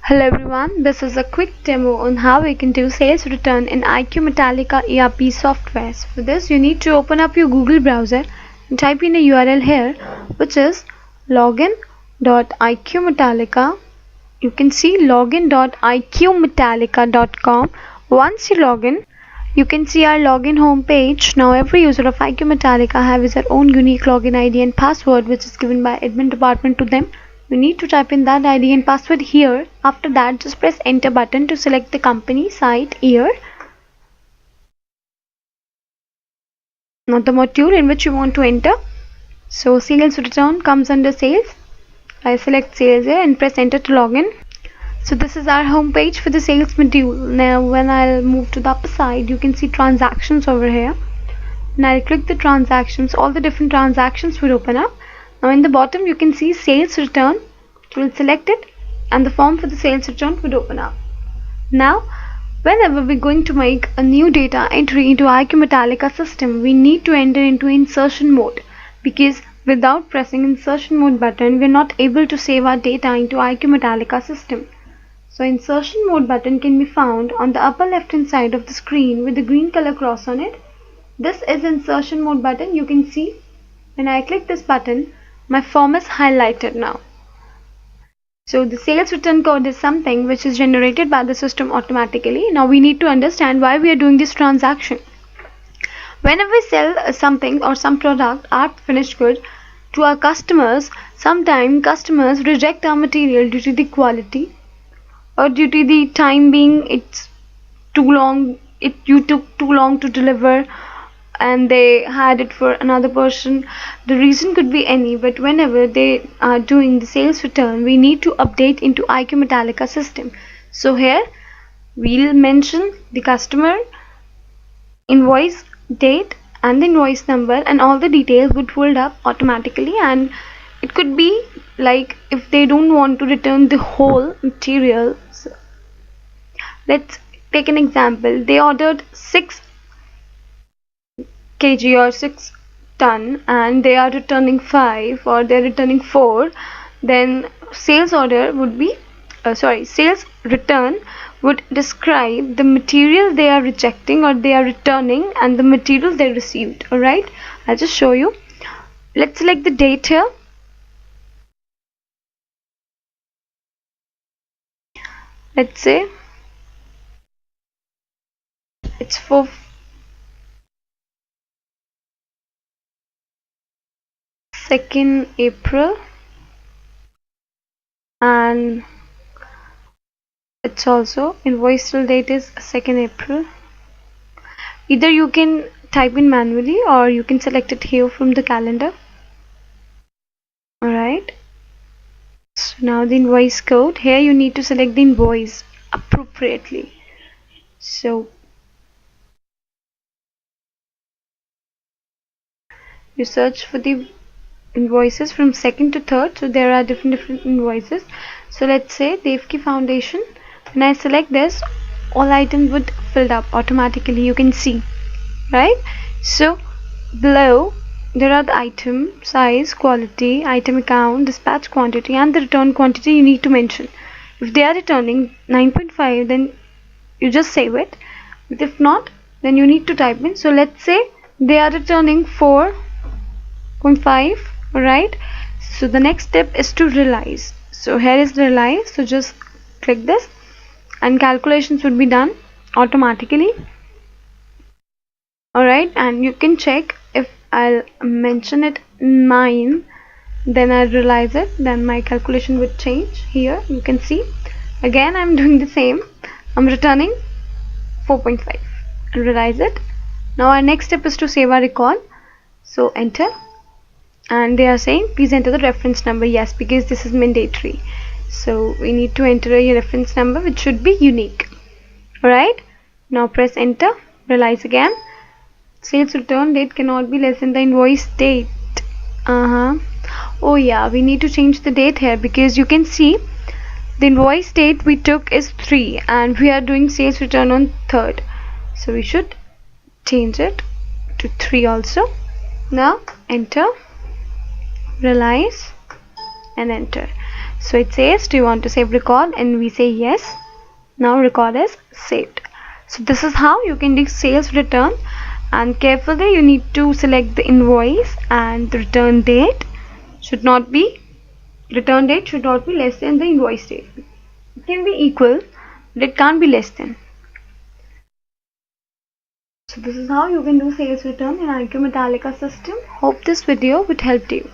Hello everyone, this is a quick demo on how we can do sales return in iQ-Metallika ERP software. So for this you need to open up your Google browser and type in a URL here, which is login.iQ-Metallika. You can see login.iq-metallika.com. Once you log in, you can see our login home page. Now every user of iQ-Metallika has their own unique login ID and password, which is given by admin department to them. You need to type in that ID and password here. After that, just press enter button to select the company, site, year, now the module in which you want to enter. So sales return comes under sales. I select sales here and press enter to login. So this is our home page for the sales module. Now when I'll move to the upper side, you can see transactions over here. When I'll click the transactions, all the different transactions will open up. Now in the bottom you can see sales return. We'll select it and the form for the sales return would open up. Now whenever we're going to make a new data entry into iQ-Metallika system, we need to enter into insertion mode, because without pressing insertion mode button we're not able to save our data into iQ-Metallika system. So insertion mode button can be found on the upper left hand side of the screen with the green color cross on it. This is insertion mode button. You can see when I click this button, my form is highlighted now. So the sales return code is something which is generated by the system automatically. Now we need to understand why we are doing this transaction. Whenever we sell something or some product, our finished good, to our customers, sometimes customers reject our material due to the quality or due to the time being it's too long, you took too long to deliver and they had it for another person. The reason could be any, but whenever they are doing the sales return, we need to update into iQ-Metallika system. So here we'll mention the customer, invoice date and the invoice number, and all the details would fold up automatically. And it could be like if they don't want to return the whole material, so let's take an example. They ordered 6 kg or 6 ton and they are returning 5 or they're returning 4, then sales return would describe the material they are rejecting or they are returning and the material they received. Alright, I'll just show you. Let's select the date here. Let's say it's for 2nd April and it's also invoice till date is 2nd April. Either you can type in manually or you can select it here from the calendar. Alright, so now the invoice code, here you need to select the invoice appropriately. So you search for the invoices from 2nd to 3rd, so there are different invoices. So let's say Devki Foundation. When I select this, all items would filled up automatically, you can see, right? So below there are the item size, quality, item account, dispatch quantity and the return quantity you need to mention. If they are returning 9.5, then you just save it, but if not, then you need to type in. So let's say they are returning 4.5. Alright, so the next step is to realize. So here is realize, so just click this and calculations would be done automatically. Alright, and you can check if I'll mention it 9, then I'll realize it, then my calculation would change. Here you can see again I'm doing the same, I'm returning 4.5 and realize it. Now our next step is to save our record, so enter. And they are saying please enter the reference number. Yes, because this is mandatory, so we need to enter a reference number which should be unique. Alright, now press enter, realize again. Sales return date cannot be less than the invoice date. Oh yeah, we need to change the date here, because you can see the invoice date we took is 3 and we are doing sales return on 3rd, so we should change it to 3 also. Now enter, realize and enter. So it says, do you want to save record? And we say yes. Now record is saved. So this is how you can do sales return, and carefully you need to select the invoice, and the return date should not be less than the invoice date. It can be equal, but it can't be less than. So this is how you can do sales return in iQ-Metallika system. Hope this video would help you.